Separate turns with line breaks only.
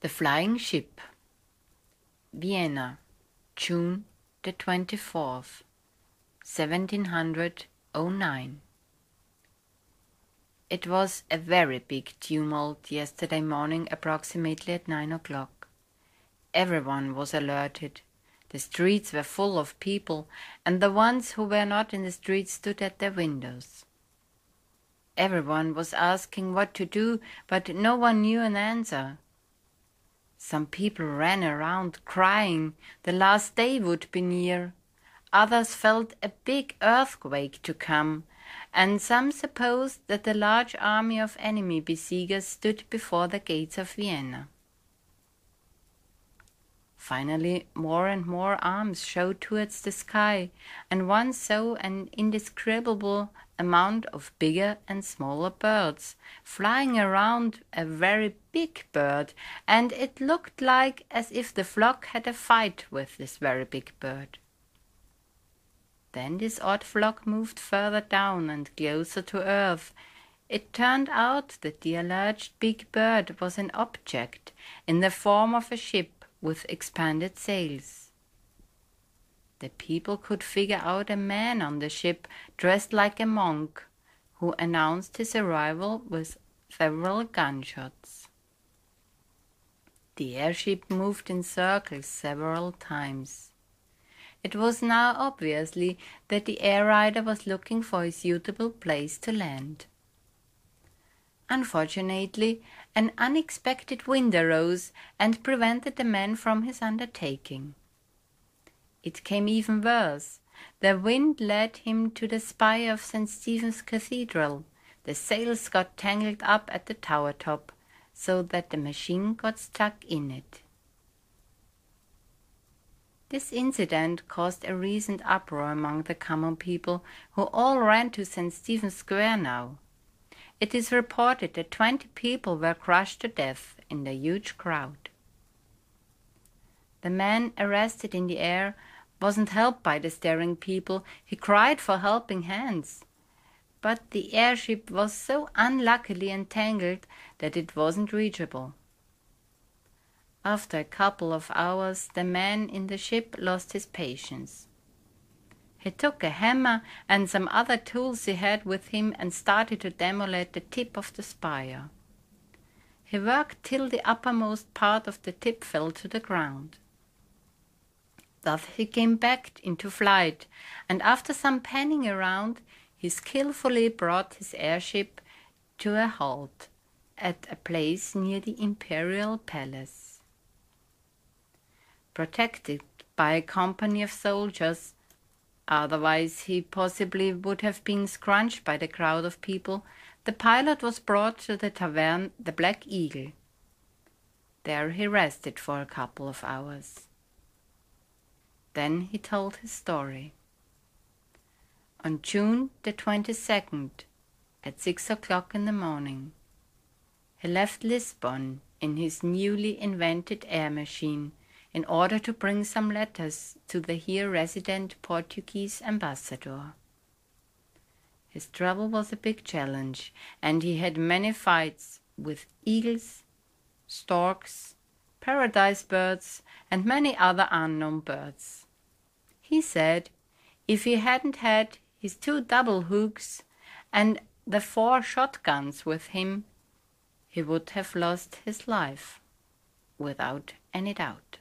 The Flying Ship, Vienna, June the 24th, 1709. It was a very big tumult yesterday morning, approximately at 9 o'clock. Everyone was alerted. The streets were full of people, and the ones who were not in the streets stood at their windows. Everyone was asking what to do, but no one knew an answer. Some people ran around crying the last day would be near. Others felt a big earthquake to come, and some supposed that a large army of enemy besiegers stood before the gates of Vienna. Finally, more and more arms showed towards the sky, and one saw an indescribable amount of bigger and smaller birds flying around a very big bird, and it looked like as if the flock had a fight with this very big bird. Then this odd flock moved further down and closer to earth. It turned out that the alleged big bird was an object in the form of a ship with expanded sails. The people could figure out a man on the ship dressed like a monk, who announced his arrival with several gunshots. The airship moved in circles several times. It was now obviously that the air rider was looking for a suitable place to land. Unfortunately, an unexpected wind arose and prevented the man from his undertaking. It came even worse. The wind led him to the spire of St. Stephen's Cathedral. The sails got tangled up at the tower top, so that the machine got stuck in it. This incident caused a recent uproar among the common people, who all ran to St. Stephen's Square now. It is reported that 20 people were crushed to death in the huge crowd. The man arrested in the air wasn't helped by the staring people. He cried for helping hands. But the airship was so unluckily entangled that it wasn't reachable. After a couple of hours, the man in the ship lost his patience. He took a hammer and some other tools he had with him and started to demolish the tip of the spire. He worked till the uppermost part of the tip fell to the ground. Thus he came back into flight, and after some panning around, he skillfully brought his airship to a halt at a place near the imperial palace. Protected by a company of soldiers, otherwise he possibly would have been scrunched by the crowd of people, the pilot was brought to the tavern, the Black Eagle. There he rested for a couple of hours. Then he told his story. On June the 22nd, at 6 o'clock in the morning, he left Lisbon in his newly invented air machine in order to bring some letters to the here resident Portuguese ambassador. His travel was a big challenge, and he had many fights with eagles, storks, paradise birds, and many other unknown birds. He said if he hadn't had his 2 double hooks and the 4 shotguns with him, he would have lost his life, without any doubt.